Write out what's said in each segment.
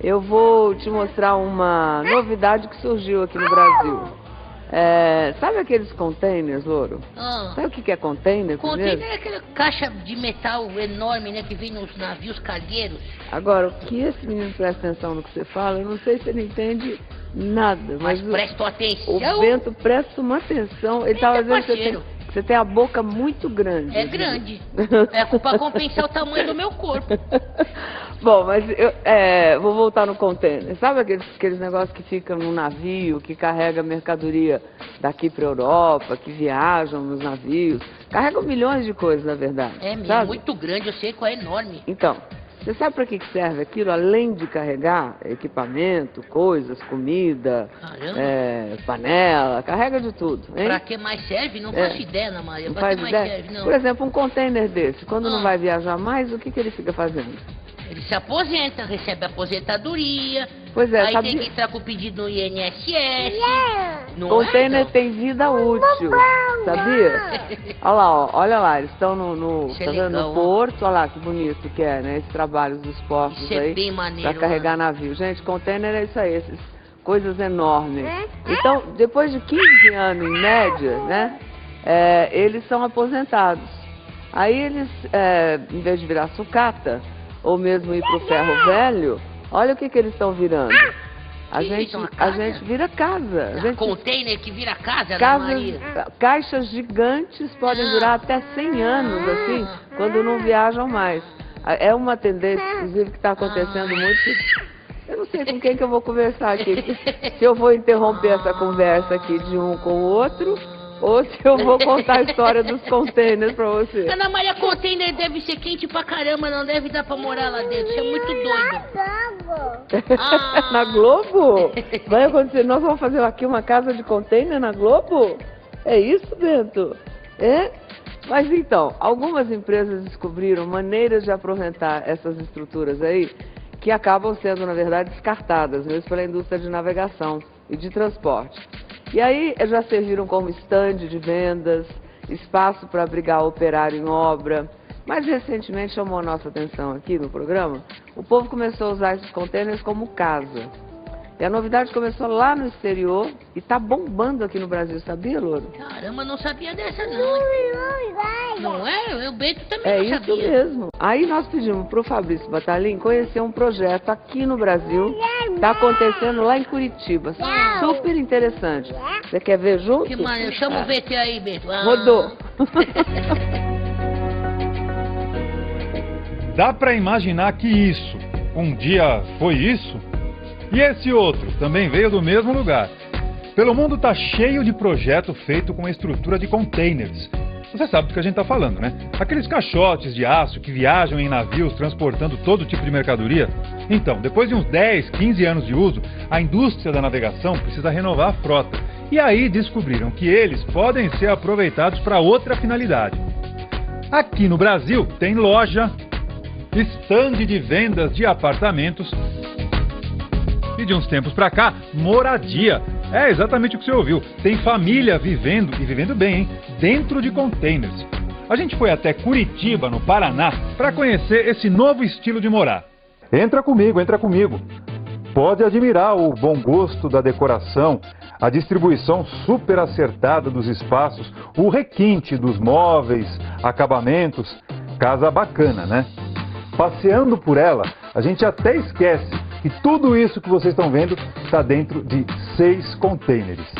eu vou te mostrar uma novidade que surgiu aqui no Brasil. Sabe aqueles containers, Louro? Sabe o que é container? Container é aquela caixa de metal enorme, né, que vem nos navios cargueiros. Agora, o que esse menino presta atenção no que você fala, eu não sei se ele entende nada. Mas presto atenção. O Bento presta uma atenção. Ele estava dizendo que você tem a boca muito grande. É grande. É para compensar o tamanho do meu corpo. Bom, mas eu vou voltar no container. Sabe aqueles negócios que ficam no navio, que carrega mercadoria daqui para a Europa, que viajam nos navios? Carregam milhões de coisas, na verdade. É mesmo, sabe? Muito grande, eu sei qual é enorme. Então, você sabe para que serve aquilo? Além de carregar equipamento, coisas, comida, panela, carrega de tudo, hein? Para que mais serve? Não faço ideia, Ana Maria. Para que mais serve, não. Por exemplo, um container desse, quando não vai viajar mais, o que ele fica fazendo? Ele se aposenta, recebe aposentadoria. Pois é, aí sabia? tem que entrar com o pedido no INSS. Não container tem vida útil, sabia? Olha lá, ó, olha lá, eles estão no porto, olha lá que bonito que é, né? Esses trabalhos dos portos isso aí, é bem maneiro, pra carregar navio. Gente, container é isso aí, essas coisas enormes. Então, depois de 15 anos em média, né? Eles são aposentados. Aí eles, em vez de virar sucata, ou mesmo ir pro ferro velho, olha o que eles estão virando. A gente vira casa. Container que vira casa, Ana Maria. Caixas gigantes podem durar até 100 anos, assim, quando não viajam mais. É uma tendência, inclusive, que está acontecendo muito. Eu não sei com quem que eu vou conversar aqui. Se eu vou interromper essa conversa aqui de um com o outro, ou se eu vou contar a história dos containers pra você. Ana Maria, container deve ser quente pra caramba, não deve dar pra morar lá dentro. Isso é muito doido. Na Globo? Vai acontecer, nós vamos fazer aqui uma casa de container na Globo? É isso, Bento? Mas então, algumas empresas descobriram maneiras de aproveitar essas estruturas aí, que acabam sendo, na verdade, descartadas, mesmo pela indústria de navegação e de transporte. E aí já serviram como estande de vendas, espaço para abrigar operário em obra. Mais recentemente chamou a nossa atenção aqui no programa, o povo começou a usar esses containers como casa. E a novidade começou lá no exterior e tá bombando aqui no Brasil, sabia, Louro? Caramba, não sabia dessa não. Não é? O Bento também não sabia. É isso mesmo. Aí nós pedimos pro Fabrício Batalin conhecer um projeto aqui no Brasil, tá acontecendo lá em Curitiba. Super interessante. Você quer ver junto? Que maneiro. Chama o VT aí, Bento. Rodou. Dá pra imaginar que isso um dia foi isso? E esse outro também veio do mesmo lugar. Pelo mundo tá cheio de projeto feito com a estrutura de containers. Você sabe do que a gente tá falando, né? Aqueles caixotes de aço que viajam em navios transportando todo tipo de mercadoria. Então, depois de uns 10, 15 anos de uso, a indústria da navegação precisa renovar a frota. E aí descobriram que eles podem ser aproveitados para outra finalidade. Aqui no Brasil tem loja, estande de vendas de apartamentos e de uns tempos pra cá, moradia. É exatamente o que você ouviu. Tem família vivendo, e vivendo bem, hein? Dentro de containers. A gente foi até Curitiba, no Paraná, para conhecer esse novo estilo de morar. Entra comigo, entra comigo. Pode admirar o bom gosto da decoração, a distribuição super acertada dos espaços, o requinte dos móveis, acabamentos. Casa bacana, né? Passeando por ela, a gente até esquece que tudo isso que vocês estão vendo está dentro de 6 containers.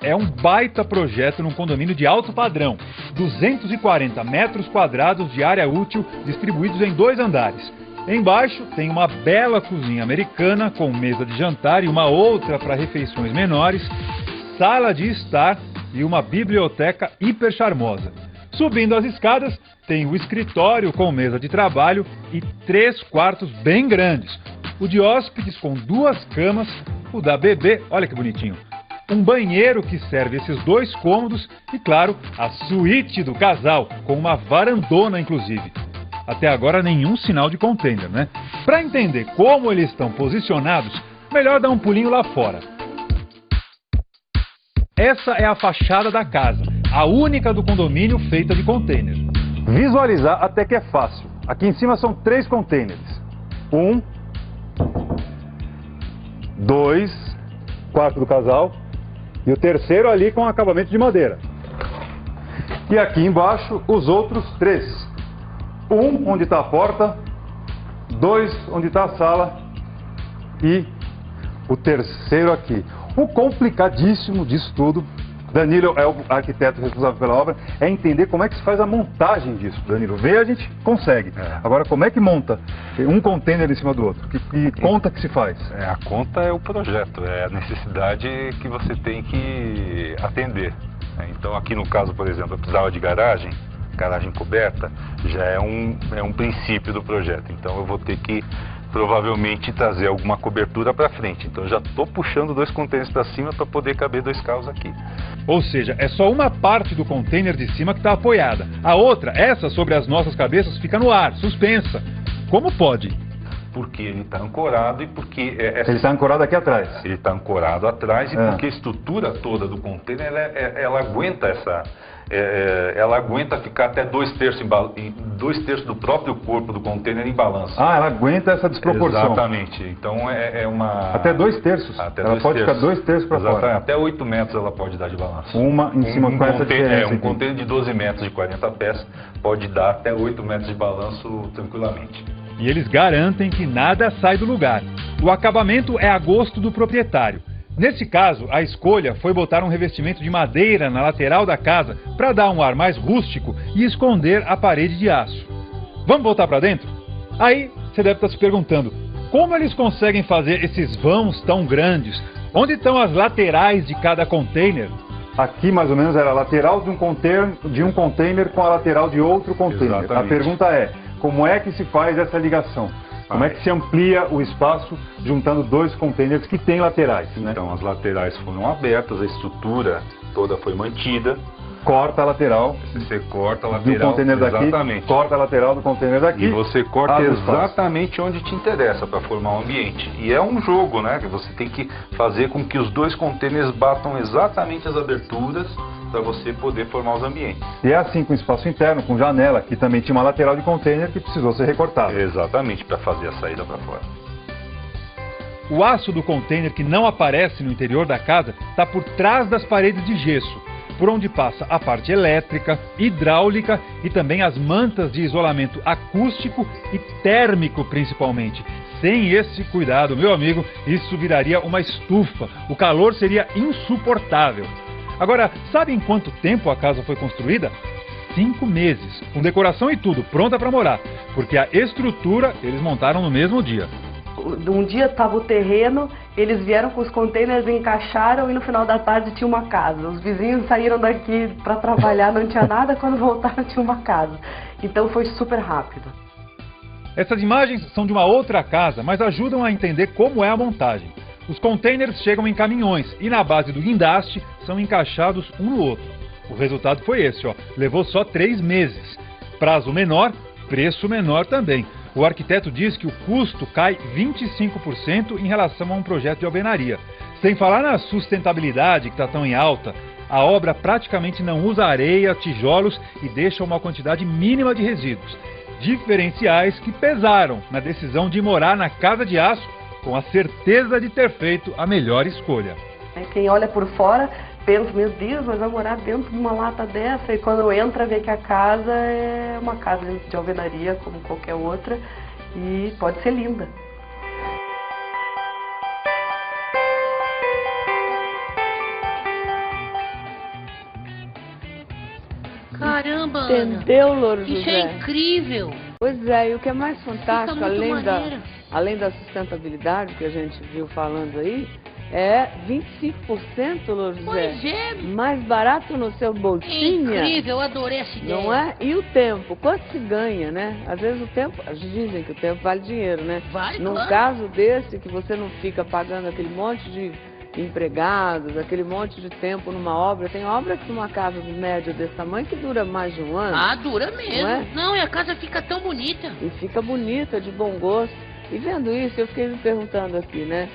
É um baita projeto num condomínio de alto padrão. 240 metros quadrados de área útil distribuídos em 2 andares. Embaixo tem uma bela cozinha americana com mesa de jantar e uma outra para refeições menores, sala de estar e uma biblioteca hiper charmosa. Subindo as escadas, tem o escritório com mesa de trabalho e 3 quartos bem grandes. O de hóspedes com 2 camas, o da bebê, olha que bonitinho. Um banheiro que serve esses 2 cômodos e, claro, a suíte do casal, com uma varandona inclusive. Até agora nenhum sinal de container, né? Para entender como eles estão posicionados, melhor dar um pulinho lá fora. Essa é a fachada da casa, a única do condomínio feita de container. Visualizar até que é fácil. Aqui em cima são 3 containers. 1, 2, quarto do casal, e o terceiro ali com acabamento de madeira. E aqui embaixo os outros 3. 1 onde está a porta, 2 onde está a sala e o terceiro aqui. O complicadíssimo disso tudo, Danilo é o arquiteto responsável pela obra, é entender como é que se faz a montagem disso. Danilo, vê, a gente consegue. Agora, como é que monta um container em cima do outro? Que conta que se faz? A conta é o projeto, é a necessidade que você tem que atender. Então, aqui no caso, por exemplo, eu precisava de garagem coberta, já é um princípio do projeto. Então, eu vou ter que provavelmente trazer alguma cobertura para frente. Então, eu já estou puxando 2 containers para cima para poder caber 2 carros aqui. Ou seja, é só uma parte do container de cima que está apoiada. A outra, essa sobre as nossas cabeças, fica no ar, suspensa. Como pode? Porque ele está ancorado e porque... Ele está ancorado aqui atrás. Ele está ancorado atrás e porque a estrutura toda do container, ela aguenta ela aguenta ficar até 2/3 do próprio corpo do container em balanço. Ela aguenta essa desproporção. Exatamente. Então é uma... Até 2/3. Ela pode ficar 2/3 para fora. Até 8 metros ela pode dar de balanço. Uma em cima com essa diferença. Um container de 12 metros de 40 pés pode dar até 8 metros de balanço tranquilamente. E eles garantem que nada sai do lugar. O acabamento é a gosto do proprietário. Nesse caso, a escolha foi botar um revestimento de madeira na lateral da casa para dar um ar mais rústico e esconder a parede de aço. Vamos voltar para dentro? Aí você deve estar se perguntando, como eles conseguem fazer esses vãos tão grandes? Onde estão as laterais de cada container? Aqui mais ou menos era a lateral de um container com a lateral de outro container. Exatamente. A pergunta é, como é que se faz essa ligação? Como é que se amplia o espaço juntando 2 containers que têm laterais, né? Então as laterais foram abertas, a estrutura toda foi mantida. Corta a lateral. Você corta a lateral do container daqui, exatamente. Corta a lateral do container daqui. E você corta exatamente onde te interessa para formar um ambiente. E é um jogo, né? Que você tem que fazer com que os 2 containers batam exatamente as aberturas para você poder formar os ambientes. E é assim com espaço interno, com janela, que também tinha uma lateral de container que precisou ser recortada. Exatamente, para fazer a saída para fora. O aço do container que não aparece no interior da casa está por trás das paredes de gesso, por onde passa a parte elétrica, hidráulica e também as mantas de isolamento acústico e térmico principalmente. Sem esse cuidado, meu amigo, isso viraria uma estufa. O calor seria insuportável. Agora, sabe em quanto tempo a casa foi construída? 5 meses, com decoração e tudo, pronta para morar, porque a estrutura eles montaram no mesmo dia. Um dia estava o terreno, eles vieram com os containers, encaixaram e no final da tarde tinha uma casa. Os vizinhos saíram daqui para trabalhar, não tinha nada, quando voltaram tinha uma casa. Então foi super rápido. Essas imagens são de uma outra casa, mas ajudam a entender como é a montagem. Os containers chegam em caminhões e na base do guindaste são encaixados um no outro. O resultado foi esse, ó. Levou só 3 meses. Prazo menor, preço menor também. O arquiteto diz que o custo cai 25% em relação a um projeto de alvenaria. Sem falar na sustentabilidade que está tão em alta, a obra praticamente não usa areia, tijolos e deixa uma quantidade mínima de resíduos. Diferenciais que pesaram na decisão de morar na casa de aço com a certeza de ter feito a melhor escolha. Quem olha por fora pensa, meu Deus, mas vai morar dentro de uma lata dessa, e quando entra vê que a casa é uma casa de alvenaria como qualquer outra e pode ser linda. Caramba, Ana. Entendeu, Louro José? Isso é incrível. Pois é, e o que é mais fantástico, maneiro. além da sustentabilidade que a gente viu falando aí, é 25%, Louro José. Pois é. Mais barato no seu bolsinho. É incrível, eu adorei essa ideia. Não é? E o tempo? Quanto se ganha, né? Às vezes o tempo, dizem que o tempo vale dinheiro, né? Vale, Num claro. caso desse, que você não fica pagando aquele monte de empregados, aquele monte de tempo numa obra. Tem obra que numa casa de média desse tamanho que dura mais de um ano. Ah, dura mesmo. Não é? Não, e a casa fica tão bonita. E fica bonita, de bom gosto. E vendo isso, eu fiquei me perguntando aqui, né?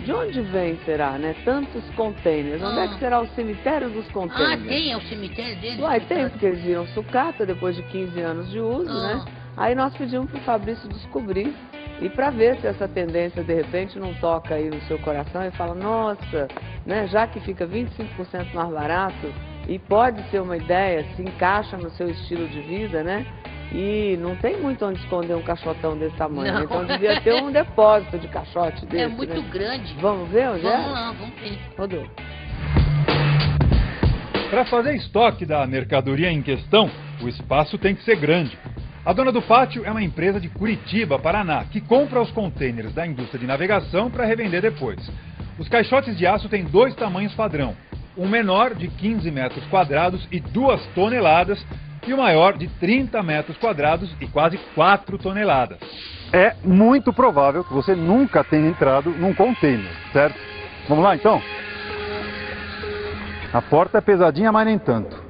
De onde vem, será, né? Tantos containers. Onde é que será o cemitério dos containers? Ah, tem, é o cemitério deles. Uai, tem, porque eles viram sucata depois de 15 anos de uso, né? Aí nós pedimos pro Fabrício descobrir E para ver se essa tendência de repente não toca aí no seu coração e fala, nossa, né, já que fica 25% mais barato e pode ser uma ideia, se encaixa no seu estilo de vida, né? E não tem muito onde esconder um caixotão desse tamanho, né? Então devia ter um depósito de caixote desse, É muito né? grande. Vamos ver onde é? Vamos lá, vamos ver. Rodou. Para fazer estoque da mercadoria em questão, o espaço tem que ser grande. A dona do pátio é uma empresa de Curitiba, Paraná, que compra os contêineres da indústria de navegação para revender depois. Os caixotes de aço têm 2 tamanhos padrão, um menor de 15 metros quadrados e 2 toneladas e o maior de 30 metros quadrados e quase 4 toneladas. É muito provável que você nunca tenha entrado num container, certo? Vamos lá então? A porta é pesadinha, mas nem tanto.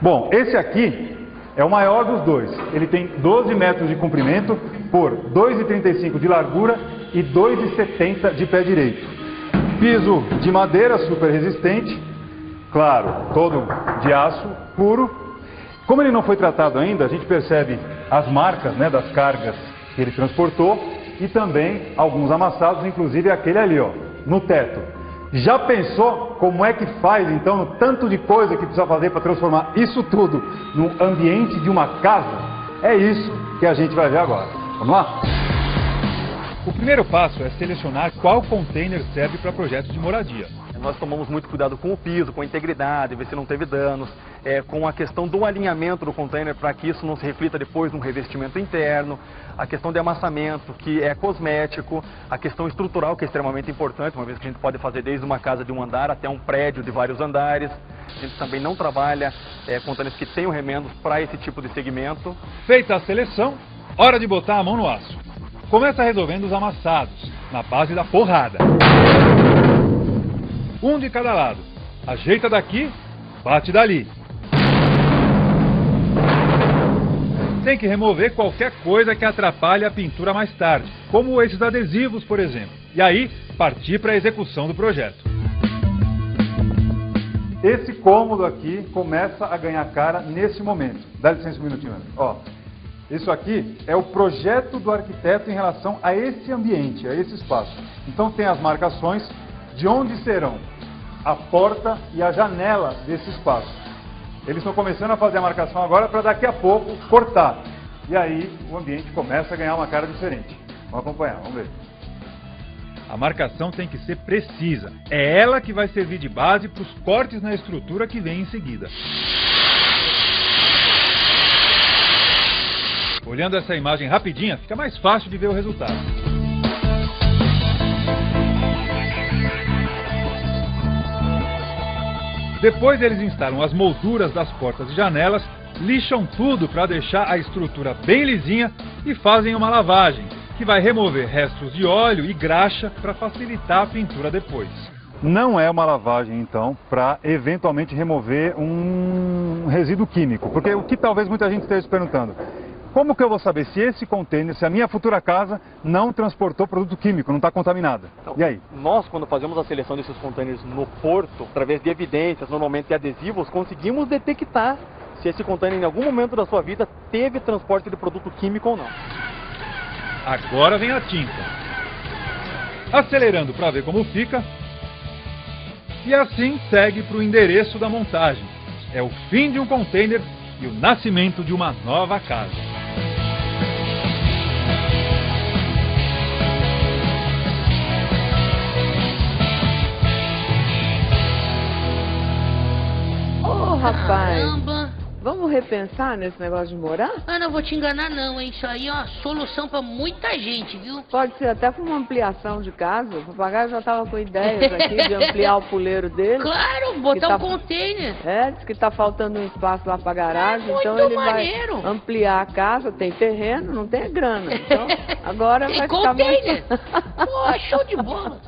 Bom, esse aqui é o maior dos dois. Ele tem 12 metros de comprimento por 2,35 de largura e 2,70 de pé direito. Piso de madeira super resistente, claro, todo de aço puro. Como ele não foi tratado ainda, a gente percebe as marcas, né, das cargas que ele transportou e também alguns amassados, inclusive aquele ali, ó, no teto. Já pensou como é que faz, então, o tanto de coisa que precisa fazer para transformar isso tudo no ambiente de uma casa? É isso que a gente vai ver agora. Vamos lá? O primeiro passo é selecionar qual container serve para projetos de moradia. Nós tomamos muito cuidado com o piso, com a integridade, ver se não teve danos, com a questão do alinhamento do container para que isso não se reflita depois num revestimento interno, a questão de amassamento, que é cosmético, a questão estrutural, que é extremamente importante, uma vez que a gente pode fazer desde uma casa de um andar até um prédio de vários andares. A gente também não trabalha containers que tenham remendos para esse tipo de segmento. Feita a seleção, hora de botar a mão no aço. Começa resolvendo os amassados, na base da porrada. Um de cada lado. Ajeita daqui, bate dali. Tem que remover qualquer coisa que atrapalhe a pintura mais tarde, como esses adesivos, por exemplo. E aí, partir para a execução do projeto. Esse cômodo aqui começa a ganhar cara nesse momento. Dá licença um minutinho, André. Ó, isso aqui é o projeto do arquiteto em relação a esse ambiente, a esse espaço. Então tem as marcações de onde serão a porta e a janela desse espaço. Eles estão começando a fazer a marcação agora para daqui a pouco cortar. E aí o ambiente começa a ganhar uma cara diferente. Vamos acompanhar, vamos ver. A marcação tem que ser precisa. É ela que vai servir de base para os cortes na estrutura que vem em seguida. Olhando essa imagem rapidinha, fica mais fácil de ver o resultado. Depois eles instalam as molduras das portas e janelas, lixam tudo para deixar a estrutura bem lisinha e fazem uma lavagem, que vai remover restos de óleo e graxa para facilitar a pintura depois. Não é uma lavagem, então, para eventualmente remover um resíduo químico. Porque o que talvez muita gente esteja se perguntando, como que eu vou saber se esse container, se a minha futura casa não transportou produto químico, não está contaminada? Então, e aí? Nós, quando fazemos a seleção desses containers no porto, através de evidências, normalmente de adesivos, conseguimos detectar se esse container em algum momento da sua vida teve transporte de produto químico ou não. Agora vem a tinta. Acelerando para ver como fica. E assim segue para o endereço da montagem. É o fim de um container e o nascimento de uma nova casa. Ô, rapaz, Caramba! vamos repensar nesse negócio de morar? Ah, não vou te enganar não, hein? Isso aí é uma solução pra muita gente, viu? Pode ser até para uma ampliação de casa. O papagaio já estava com ideias aqui de ampliar o puleiro dele. Claro, botar um container. É, diz que está faltando um espaço lá para garagem, Muito então ele maneiro. vai ampliar a casa, tem terreno, não tem grana. Então agora Tem vai ficar mais... container. Pô, show de bola.